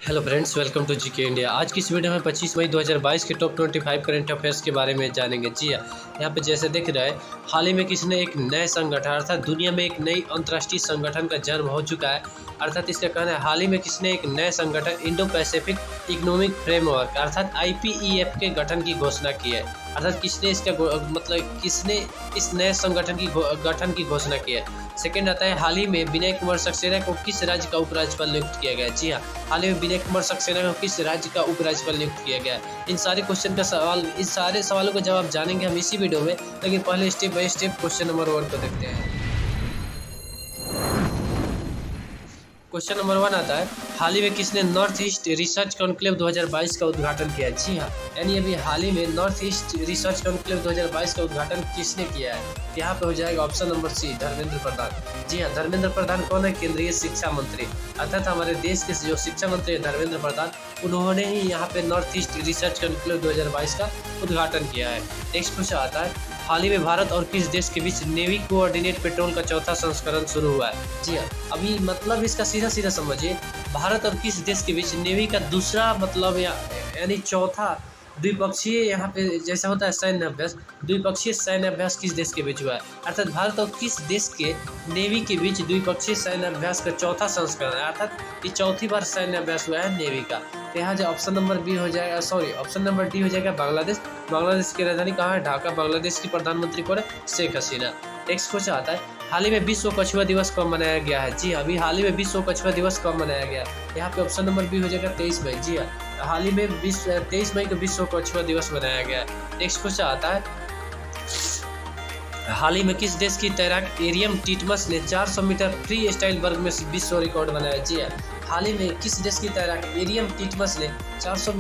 Hello friends, welcome to GK India. आज की इस वीडियो में 25 मई 2022 के टॉप 25 करंट अफेयर्स के बारे में जानेंगे। जी हाँ, यहाँ पे जैसे दिख रहा है, हाल ही में किसने एक नए संगठन अर्थात दुनिया में एक नई अंतर्राष्ट्रीय संगठन का जन्म हो चुका है। अर्थात इसका कहना है हाल ही में किसने एक नए संगठन इंडो पैसिफिक इकोनॉमिक फ्रेमवर्क अर्थात IPEF के गठन की घोषणा की है। अर्थात किसने इसका किसने इस नए संगठन की गठन की घोषणा की है। सेकेंड आता है, हाल ही में विनय कुमार सक्सेना को किस राज्य का उपराज्यपाल नियुक्त किया गया। जी हाँ, हाल ही में विनय कुमार सक्सेना को किस राज्य का उपराज्यपाल नियुक्त किया गया। इन सारे सवालों का जवाब जानेंगे हम इसी वीडियो में, लेकिन पहले step by step question number 1 को देखते हैं। क्वेश्चन नंबर 1 आता है, हाल ही में किसने नॉर्थ ईस्ट रिसर्च कॉन्क्लेव 2022 का उद्घाटन किया। जी हाँ, यानी अभी हाल ही में नॉर्थ ईस्ट रिसर्च कॉन्क्लेव 2022 का उद्घाटन किसने किया है। यहाँ पे हो जाएगा option number C, Dharmendra Pradhan. जी हाँ, धर्मेंद्र प्रधान कौन है? केंद्रीय शिक्षा मंत्री अर्थात हमारे देश के जो शिक्षा मंत्री है धर्मेंद्र प्रधान, उन्होंने ही यहाँ पे नॉर्थ ईस्ट रिसर्च कॉन्क्लेव 2022 का उद्घाटन किया है। नेक्स्ट क्वेश्चन आता है, हाल ही में भारत और किस देश के बीच नेवी कोऑर्डिनेट पेट्रोल का चौथा संस्करण शुरू हुआ है। जी हाँ, अभी मतलब इसका सीधा सीधा समझिए, भारत और किस देश के बीच नेवी का दूसरा मतलब यानी चौथा द्विपक्षीय, यहाँ पे जैसा होता है सैन्य अभ्यास, द्विपक्षीय सैन्य अभ्यास किस देश के बीच हुआ है। अर्थात भारत और किस देश के नेवी के बीच द्विपक्षीय सैन्य अभ्यास का चौथा संस्करण है, अर्थात ये चौथी बार सैन्य अभ्यास हुआ है नेवी का। तो यहाँ जो ऑप्शन नंबर बी हो जाएगा, ऑप्शन नंबर डी हो जाएगा बांग्लादेश। बांग्लादेश की राजधानी कहाँ है? ढाका। बांग्लादेश की प्रधानमंत्री कौन है? शेख हसीना। नेक्स्ट क्वेश्चन आता है, हाल ही में विश्व कछुआ दिवस कब मनाया गया है। जी अभी हाल ही में विश्व कछुआ दिवस कब मनाया गया। यहाँ पे ऑप्शन नंबर बी हो जाएगा 23 मई। जी हाँ, हाल ही में 23 मई को विश्व कछुआ दिवस मनाया गया है। नेक्स्ट क्वेश्चन आता है, हाल ही में किस देश की तैराक एरियम टिटमस ने 400 मीटर फ्री स्टाइल वर्ग में विश्व रिकॉर्ड बनाया। जी हाँ, हाल ही में किस देश की तैराक एरियम टिटमस ने 400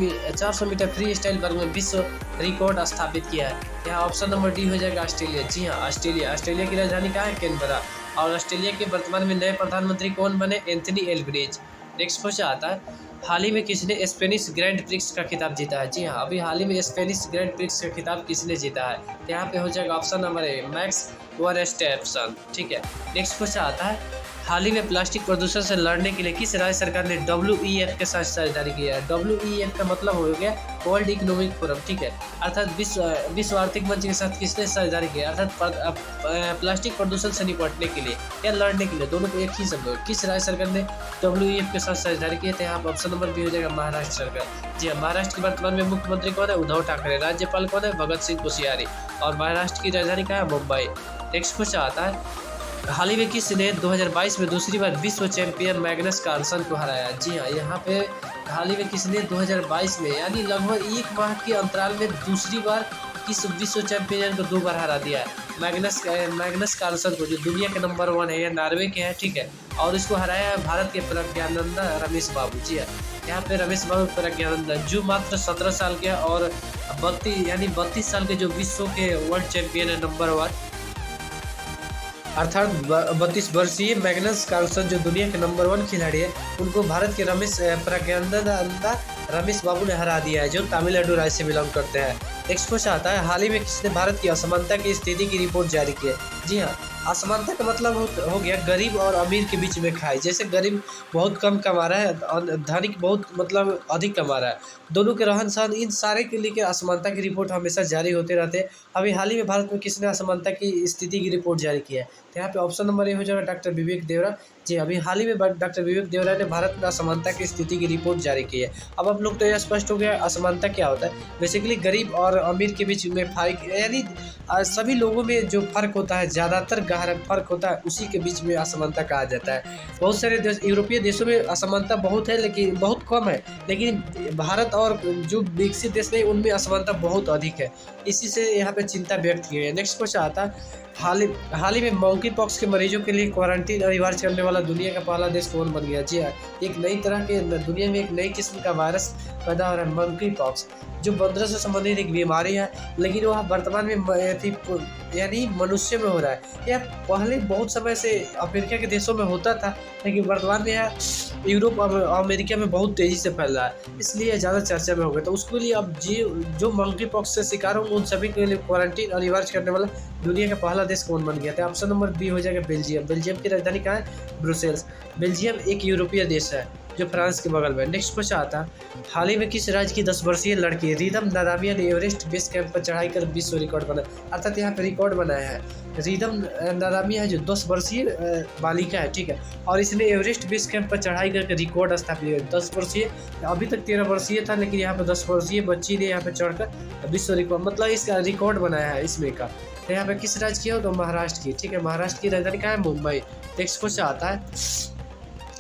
मीटर फ्री स्टाइल वर्ग में विश्व रिकॉर्ड स्थापित किया है। यहाँ ऑप्शन नंबर डी हो जाएगा ऑस्ट्रेलिया। जी हाँ, ऑस्ट्रेलिया की राजधानी कहाँ है? कैनबरा। और ऑस्ट्रेलिया के वर्तमान में नए प्रधानमंत्री कौन बने? Anthony Albanese. नेक्स्ट क्वेश्चन आता है, हाल ही में किसने स्पेनिश ग्रैंड प्रिक्स का खिताब जीता है। जी हाँ, अभी हाल ही में स्पेनिश ग्रैंड प्रिक्स का खिताब किसने जीता है। यहाँ पे हो जाएगा ऑप्शन नंबर ए, मैक्स वर्स्टैप्सन। ठीक है। नेक्स्ट क्वेश्चन आता है, हाल ही में प्लास्टिक प्रदूषण से लड़ने के लिए किस राज्य सरकार ने WEF के साथ साझेदारी किया है। WEF का मतलब हो गया वर्ल्ड इकोनॉमिक फोरम। ठीक है, अर्थात विश्व आर्थिक मंच के साथ किसने साझेदारी किया, अर्थात प्लास्टिक प्रदूषण से निपटने के लिए या लड़ने के लिए, दोनों को एक ही शब्द। किस राज्य सरकार ने WEF के साथ साझेदारी की है। तो यहाँ पर ऑप्शन नंबर बी हो जाएगा महाराष्ट्र सरकार। जी हाँ, महाराष्ट्र के वर्तमान में मुख्यमंत्री कौन है? उद्धव ठाकरे। राज्यपाल कौन है? भगत सिंह कोश्यारी। और महाराष्ट्र की राजधानी कहाँ है? मुंबई। नेक्स्ट क्वेश्चन आता है, हाल ही में किसने 2022 में दूसरी बार विश्व चैंपियन मैग्नस कार्लसन को हराया। जी हाँ, यहाँ पे हाल ही में किसने 2022 में यानी लगभग एक माह के अंतराल में दूसरी बार किस विश्व चैंपियन को 2 बार हरा दिया है। मैग्नस कार्लसन को, जो दुनिया के नंबर 1 है, या नॉर्वे के हैं। ठीक है, और इसको हराया है भारत के प्रज्ञानंदा रमेश बाबू। जी हाँ, यहाँ पे रमेश बाबू प्रज्ञानंदा जो मात्र 17 साल के और 32 साल के जो विश्व के वर्ल्ड चैंपियन है नंबर 1, अर्थात 32 वर्षीय मैग्नस कार्लसन जो दुनिया के नंबर 1 खिलाड़ी है, उनको भारत के प्रज्ञानंदा रमेश बाबू ने हरा दिया है, जो तमिलनाडु राज्य से बिलोंग करते हैं। नेक्स्ट क्वेश्चन आता है, हाल ही में किसने भारत की असमानता की स्थिति की रिपोर्ट जारी की है। जी हाँ, असमानता का मतलब हो गया गरीब और अमीर के बीच में खाई। जैसे गरीब बहुत कम कमा रहा है और धनिक बहुत मतलब अधिक कमा रहा है, दोनों के रहन सहन, इन सारे के लिए असमानता की रिपोर्ट हमेशा जारी होते रहते हैं। अभी हाल ही में भारत में किसने असमानता की स्थिति की रिपोर्ट जारी की है। तो यहाँ पे ऑप्शन नंबर ए हो जाएगा डॉक्टर विवेक देवरा। जी अभी हाल ही में डॉक्टर विवेक देवरा ने भारत में असमानता की स्थिति की रिपोर्ट जारी की है। अब आप लोग तो यह स्पष्ट हो गया असमानता क्या होता है। बेसिकली गरीब और अमीर के बीच में यानी सभी लोगों में जो फर्क होता है, ज़्यादातर गहरा फर्क होता है, उसी के बीच में असमानता कहा जाता है। बहुत सारे देश, यूरोपीय देशों में असमानता बहुत है, लेकिन बहुत कम है, लेकिन भारत और जो विकसित देश है उनमें असमानता बहुत अधिक है। इसी से यहाँ पे चिंता व्यक्त की है। नेक्स्ट क्वेश्चन आता है, हाल ही में मंकी पॉक्स के मरीजों के लिए क्वारंटीन अनिवार्य करने वाला दुनिया का पहला देश कौन बन गया। जी हाँ, एक नई तरह के दुनिया में एक नई किस्म का वायरस पैदा हो रहा है, मंकी पॉक्स, जो बंदरों से संबंधित एक बीमारी है, लेकिन वह वर्तमान में यानी मनुष्य में हो रहा है। यह पहले बहुत समय से अफ्रीका के देशों में होता था, लेकिन वर्तमान में यह यूरोप और अमेरिका में बहुत तेज़ी से फैल रहा है, इसलिए ज़्यादा चर्चा में हो गया। तो उसके लिए अब जो मंकी पॉक्स से शिकार होंगे उन सभी के लिए क्वारंटीन अनिवार्य करने वाला दुनिया का पहला देश कौन बन गया था। ऑप्शन नंबर बी हो जाएगा बेल्जियम। बेल्जियम की राजधानी कहाँ है? ब्रुसेल्स। बेल्जियम एक यूरोपीय देश है। जो फ्रांस के बगल में। नेक्स्ट क्वेश्चन आता है, हाल ही में किस राज्य की 10 वर्षीय लड़की रिदम नादामिया ने एवरेस्ट बेस कैंप पर चढ़ाई कर विश्व रिकॉर्ड बनाया, अर्थात यहाँ पे रिकॉर्ड बनाया है। रिदम नादामिया है जो 10 वर्षीय बालिका है, ठीक है, और इसने एवरेस्ट बेस कैंप पर चढ़ाई करके रिकॉर्ड स्थापित किया। 10 वर्षीय, अभी तक 13 वर्षीय था, लेकिन यहाँ पे 10 वर्षीय बच्ची ने यहाँ पे चढ़कर विश्व रिकॉर्ड मतलब इसका रिकॉर्ड बनाया है इसमें का। तो यहाँ पे किस राज्य की हो, तो महाराष्ट्र की, ठीक है, महाराष्ट्र की राजधानी कहाँ है, मुंबई। नेक्स्ट क्वेश्चन आता है,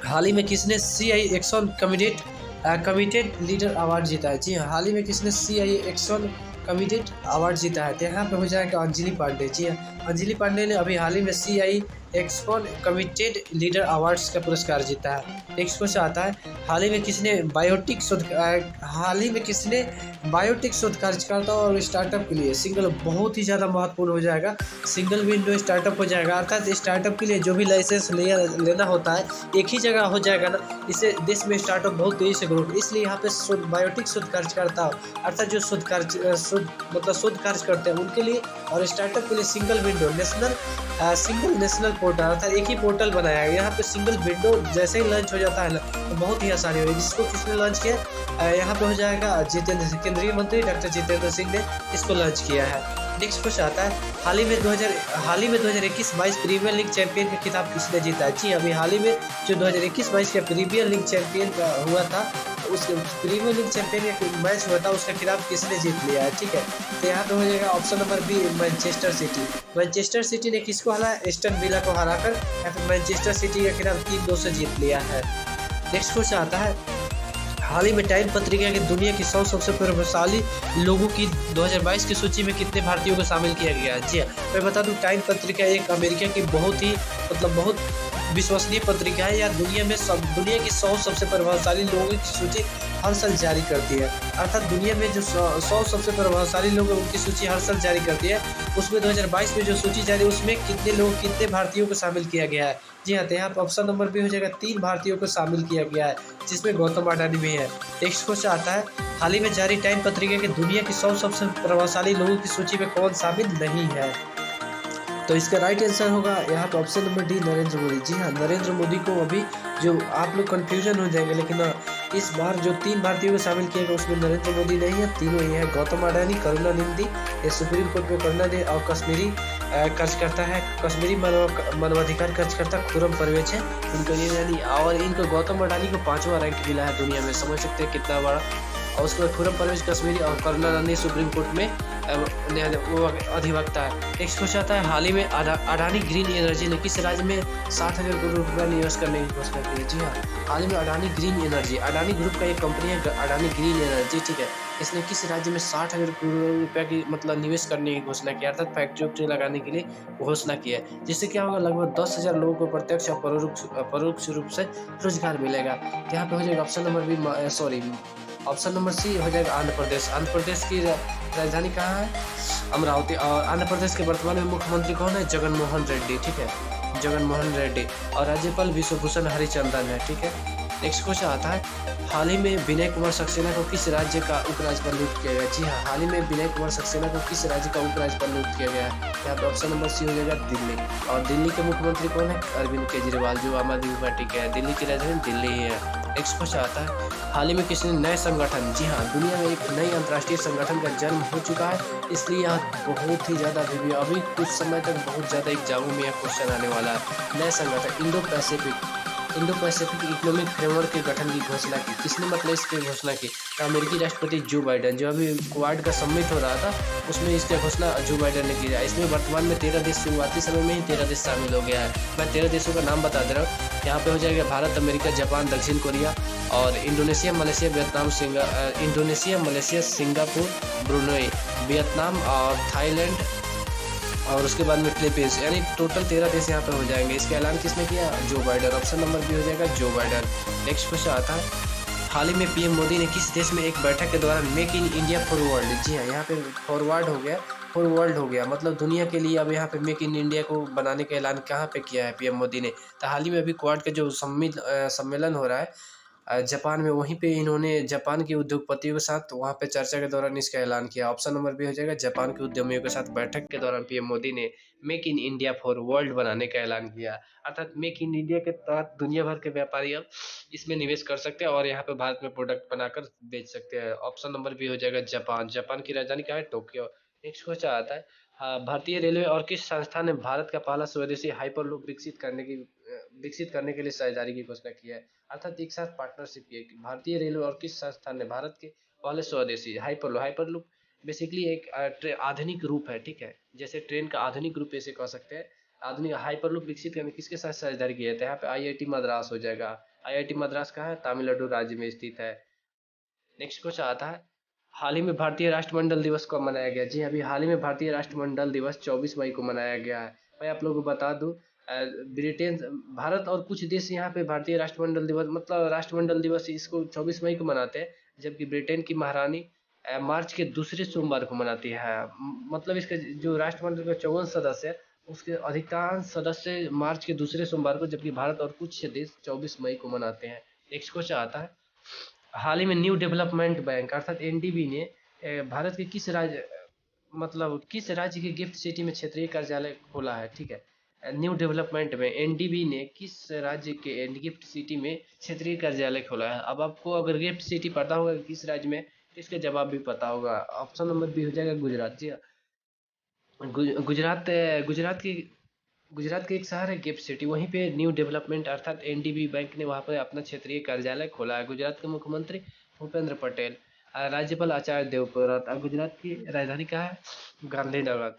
हाल ही में किसने CI action committed leader award जीता है। जी हाँ, हाल ही में किसने CI एक्शन कमिटेड अवार्ड जीता है, तो यहाँ पे हो जाएगा अंजलि पांडे। जी हाँ, अंजलि पांडे ने अभी हाल ही में CI action committed leader awards का पुरस्कार जीता है। नेक्स्ट क्वेश्चन आता है, हाल ही में किसने बायोटिक शोध कार्यकर्ता और स्टार्टअप के लिए सिंगल, बहुत ही ज़्यादा महत्वपूर्ण हो जाएगा, सिंगल विंडो स्टार्टअप हो जाएगा, अर्थात स्टार्टअप के लिए जो भी लाइसेंस लेना होता है एक ही जगह हो जाएगा ना, इससे देश में स्टार्टअप बहुत तेज़ी से ग्रो, इसलिए यहाँ पे बायोटिक शोध कार्यकर्ता अर्थात जो शोध कार्य करते हैं उनके लिए और स्टार्टअप के लिए सिंगल विंडो नेशनल पोर्टल अर्थात एक ही पोर्टल बनाया है। यहाँ पे सिंगल विंडो जैसे ही लॉन्च हो जाता है ना तो बहुत ही आसानी होगी। जिसको किसने लॉन्च किया, यहाँ पे हो जाएगा केंद्रीय मंत्री डॉक्टर जितेंद्र सिंह ने इसको लॉन्च किया है। नेक्स्ट क्वेश्चन आता है, हाल ही में 2021-22 प्रीमियर लीग चैंपियन का खिताब किसने जीता है। जी अभी हाल ही में जो 2021-22 का प्रीमियर लीग चैंपियन हुआ था, उस प्रीमियर लीग चैंपियन का मैच हुआ था, उसका खिताब किसने जीत लिया है, ठीक है। तो यहाँ पे हो जाएगा option number B, Manchester City ने किसको हराया, एस्टन विला को हराकर यहाँ पे मैनचेस्टर सिटी का खिताब 3-2 से जीत लिया है। नेक्स्ट क्वेश्चन आता है, हाल ही में टाइम पत्रिका की दुनिया की 100 सबसे प्रभावशाली लोगों की 2022 की सूची में कितने भारतीयों को शामिल किया गया है। जी मैं बता दूं, टाइम पत्रिका एक अमेरिका की बहुत विश्वसनीय पत्रिका है। या दुनिया की 100 सबसे प्रभावशाली लोगों की सूची हर साल जारी करती है, अर्थात दुनिया में जो 100 सबसे प्रभावशाली लोग हैं उनकी सूची हर साल जारी करती है। उसमें 2022 में जो सूची जारी उसमें कितने भारतीयों को शामिल किया गया है। जी हाँ, तो यहाँ पर ऑप्शन नंबर भी हो जाएगा, 3 भारतीयों को शामिल किया गया है, जिसमें गौतम अडानी भी है। नेक्स्ट क्वेश्चन आता है, हाल ही में जारी टाइम पत्रिका की दुनिया की 100 सबसे प्रभावशाली लोगों की सूची में कौन शामिल नहीं है। तो इसका राइट आंसर होगा यहाँ पर option number D, Narendra Modi. जी हाँ, नरेंद्र मोदी को अभी जो आप लोग कन्फ्यूजन हो जाएंगे, लेकिन इस बार जो 3 भारतीयों को शामिल किया गया उसमें नरेंद्र मोदी नहीं है, तीनों ही है, गौतम अडानी, करुणानिधि, ये सुप्रीम कोर्ट में करुणानिधि और कश्मीरी कार्यकर्ता है, कश्मीरी मानवाधिकार कार्यकर्ता खुर्रम परवेज है, इनको ये यानी, और इनको गौतम अडानी को 5वां रैंक मिला है दुनिया में, समझ सकते हैं कितना बड़ा। और उसके बाद खुर्रम परवेज कश्मीरी और करुणानिधि सुप्रीम कोर्ट में वो अधिवक्ता है। नेक्स्ट क्वेश्चन आता है, हाल ही में अडानी ग्रीन एनर्जी ने किस राज्य में 60,000 करोड़ रुपया निवेश करने की घोषणा की है। जी हाँ, हाल ही में Adani green energy, Adani group का एक कंपनी है अडानी ग्रीन एनर्जी, ठीक है, इसने किस राज्य में 60,000 करोड़ रुपया की निवेश करने की घोषणा की, अर्थात फैक्ट्री लगाने के लिए घोषणा की है, जिससे क्या होगा, लगभग 10,000 लोगों को प्रत्यक्ष और परोक्ष रूप से रोजगार मिलेगा। यहाँ पे हो जाएगा ऑप्शन नंबर सी हो जाएगा आंध्र प्रदेश की राजधानी कहाँ है, अमरावती। और आंध्र प्रदेश के वर्तमान में मुख्यमंत्री कौन है, जगनमोहन रेड्डी, ठीक है, जगनमोहन रेड्डी, और राज्यपाल विश्वभूषण हरिचंदन है, ठीक है। नेक्स्ट क्वेश्चन आता है, हाल ही में विनय कुमार सक्सेना को किस राज्य का उपराज्यपाल नियुक्त किया गया। जी हाँ, हाल ही में विनय कुमार सक्सेना को किस राज्य का उपराज्यपाल नियुक्त किया गया है। यहाँ पे ऑप्शन नंबर सी हो जाएगा दिल्ली, और दिल्ली के मुख्यमंत्री कौन है, अरविंद केजरीवाल, जो आम आदमी पार्टी के हैं, दिल्ली की राजधानी दिल्ली ही है। नेक्स्ट क्वेश्चन आता है, हाल ही में किसने नए संगठन, जी हाँ, दुनिया में एक नई अंतर्राष्ट्रीय संगठन का जन्म हो चुका है, इसलिए यहाँ बहुत ही ज़्यादा अभी कुछ समय तक बहुत ज़्यादा एग्जामों में यह क्वेश्चन आने वाला है। नए संगठन इंडो पैसिफिक इकोनॉमिक फ्रेमवर्क के गठन की घोषणा की, किसने इसकी घोषणा की, तो अमेरिकी राष्ट्रपति जो बाइडेन, जो अभी क्वाड का समिट हो रहा था उसमें इसकी घोषणा जो बाइडेन ने की है। इसमें वर्तमान में 13 देश, शुरुआती समय में ही 13 देश शामिल हो गया है। मैं 13 देशों का नाम बता दे रहा हूँ, यहाँ पे हो जाएगा भारत, अमेरिका, जापान, दक्षिण कोरिया और Indonesia, Malaysia, Singapore, Brunei, Vietnam और थाईलैंड, और उसके बाद में फिलीपींस, यानी टोटल 13 देश यहाँ पे हो जाएंगे। इसका ऐलान किसने किया, Joe Biden, option number B हो जाएगा जो बाइडेन। नेक्स्ट क्वेश्चन आता है, हाल ही में पीएम मोदी ने किस देश में एक बैठक के दौरान make in India for world, जी हाँ, यहाँ पे फॉर वर्ल्ड हो गया, मतलब दुनिया के लिए अब यहाँ पे मेक इन इंडिया को बनाने का ऐलान कहाँ पे किया है पीएम मोदी ने। तो हाल ही में अभी क्वाड का जो सम्मेलन हो रहा है जापान में, वहीं पे इन्होंने जापान के उद्योगपतियों के साथ वहाँ पे चर्चा के दौरान इसका ऐलान किया। ऑप्शन नंबर बी हो जाएगा, जापान के उद्यमियों के साथ बैठक के दौरान पीएम मोदी ने make in India for world बनाने का ऐलान किया। अर्थात मेक इन इंडिया के तहत दुनिया भर के व्यापारी अब इसमें निवेश कर सकते हैं और यहाँ पे भारत में प्रोडक्ट बनाकर बेच सकते हैं। ऑप्शन नंबर बी हो जाएगा जापान। जापान की राजधानी क्या है? टोक्यो। नेक्स्ट क्वेश्चन आता है, हाँ, भारतीय रेलवे और किस संस्था ने भारत का पहला स्वदेशी हाइपरलूप विकसित करने के लिए साझेदारी की घोषणा की है? अर्थात एक साथ पार्टनरशिप की है। भारतीय रेलवे और किस संस्थान ने भारत के पहले स्वदेशी हाइपरलूप बेसिकली एक आधुनिक रूप है, ठीक है, जैसे ट्रेन का आधुनिक रूप ऐसे कह सकते हैं। आधुनिक हाइपरलूप विकसित करने किसके साथ साझेदारी की है? तो यहाँ पे आईआईटी मद्रास हो जाएगा। आईआईटी मद्रास कहाँ है? तमिलनाडु राज्य में स्थित है। नेक्स्ट क्वेश्चन आता है, हाल ही में भारतीय राष्ट्रमंडल दिवस कब मनाया गया? जी अभी हाल ही में भारतीय राष्ट्रमंडल दिवस 24 मई को मनाया गया है। मैं आप लोगों को बता दूं, ब्रिटेन, भारत और कुछ देश यहाँ पे भारतीय राष्ट्रमंडल दिवस मतलब राष्ट्रमंडल दिवस इसको 24 मई को मनाते हैं, जबकि ब्रिटेन की महारानी मार्च के दूसरे सोमवार को मनाती है। मतलब इसका जो राष्ट्रमंडल का 54 सदस्य है, उसके अधिकांश सदस्य मार्च के दूसरे सोमवार को, जबकि भारत और कुछ देश 24 मई को मनाते हैं। नेक्स्ट क्वेश्चन आता है, हाल ही में न्यू डेवलपमेंट बैंक अर्थात एनडीबी ने भारत के किस राज्य के गिफ्ट सिटी में क्षेत्रीय कार्यालय खोला है? ठीक है, न्यू डेवलपमेंट में एनडीबी ने किस राज्य के गिफ्ट सिटी में क्षेत्रीय कार्यालय खोला है? अब आपको अगर गिफ्ट सिटी पता होगा किस राज्य में, तो इसका जवाब भी पता होगा। ऑप्शन नंबर बी हो जाएगा गुजरात। जी हाँ, गुजरात गुजरात के एक शहर है गिफ्ट सिटी, वहीं पे न्यू डेवलपमेंट अर्थात एनडीबी बैंक ने वहाँ पर अपना क्षेत्रीय कार्यालय खोला है। गुजरात के मुख्यमंत्री भूपेंद्र पटेल, राज्यपाल आचार्य देवव्रत, और गुजरात की राजधानी क्या है? गांधीनगर।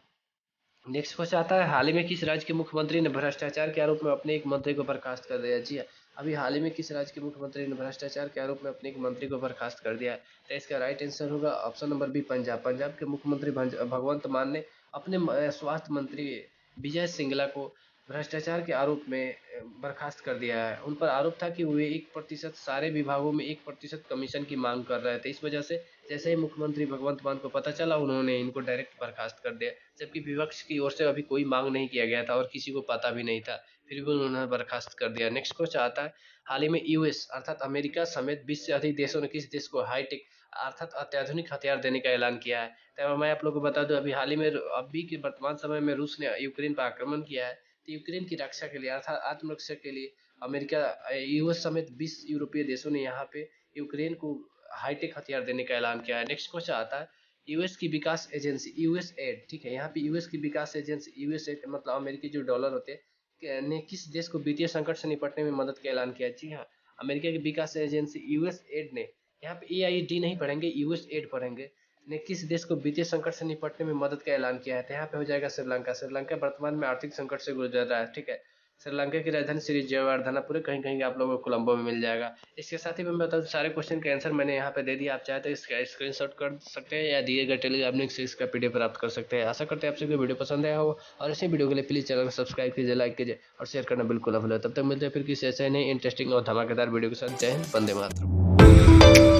नेक्स्ट क्वेश्चन आता है, हाल ही में किस राज्य के मुख्यमंत्री ने भ्रष्टाचार के आरोप में अपने एक मंत्री को बर्खास्त कर दिया? जी हाँ, अभी हाल ही में किस राज्य के मुख्यमंत्री ने भ्रष्टाचार के आरोप में अपने एक मंत्री को बर्खास्त कर दिया है? तो इसका राइट आंसर होगा option number B, Punjab. Punjab के मुख्यमंत्री भगवंत मान ने अपने स्वास्थ्य मंत्री विजय सिंगला को भ्रष्टाचार के आरोप में बर्खास्त कर दिया है। उन पर आरोप था कि वे 1% सारे विभागों में 1% कमीशन की मांग कर रहे थे। इस वजह से जैसे ही मुख्यमंत्री भगवंत मान को पता चला, उन्होंने इनको डायरेक्ट बर्खास्त कर दिया, जबकि विपक्ष की ओर से अभी कोई मांग नहीं किया गया था और किसी को पता भी नहीं था, फिर भी उन्होंने बर्खास्त कर दिया। नेक्स्ट क्वेश्चन आता है, हाल ही में यूएस अर्थात अमेरिका समेत 20 से अधिक देशों ने किस देश को हाईटेक अर्थात अत्याधुनिक हथियार देने का ऐलान किया है? तो मैं आप लोगों को बता दूं, अभी हाल ही में अभी के वर्तमान समय में रूस ने यूक्रेन पर आक्रमण किया है, तो यूक्रेन की रक्षा के लिए अर्थात आत्मरक्षा के लिए अमेरिका, यूएस समेत 20 यूरोपीय देशों ने यहाँ पे यूक्रेन को हाईटेक हथियार देने का ऐलान किया है। नेक्स्ट क्वेश्चन आता है, यूएस की विकास एजेंसी यूएसएड, ठीक है, यहाँ पे यूएस की विकास एजेंसी यूएसएड मतलब अमेरिकी जो डॉलर होते हैं, ने किस देश को वित्तीय संकट से निपटने में मदद का ऐलान किया? जी हाँ, अमेरिका की विकास एजेंसी यूएसएड ने, यहाँ पे एआईडी नहीं पढ़ेंगे, यूएसएड पढ़ेंगे, ने किस देश को वित्तीय संकट से निपटने में मदद का ऐलान किया है? तो यहाँ पे हो जाएगा श्रीलंका। श्रीलंका वर्तमान में आर्थिक संकट से गुजर रहा है, ठीक है। श्रीलंका की राजधानी श्री जयवर्धनापुर, कहीं कहीं आप लोगों को कोलंबो में मिल जाएगा। इसके साथ ही मैं बता दूं, सारे क्वेश्चन का आंसर मैंने यहाँ पे दे दिया। आप चाहे तो इसका स्क्रीनशॉट कर सकते हैं या दिए गए टेलीग्राम लिंक से इसका पीडीएफ प्राप्त कर सकते हैं। आशा करते हैं आपसे वीडियो पसंद आया हो, और इसी वीडियो के लिए प्लीज चैनल को सब्सक्राइब कीजिए, लाइक कीजिए और शेयर करना बिल्कुल ना भूलें। तब तक मिलते हैं फिर किसी ऐसे नए इंटरेस्टिंग और धमाकेदार वीडियो के साथ। जय हिंद, वंदे मातरम।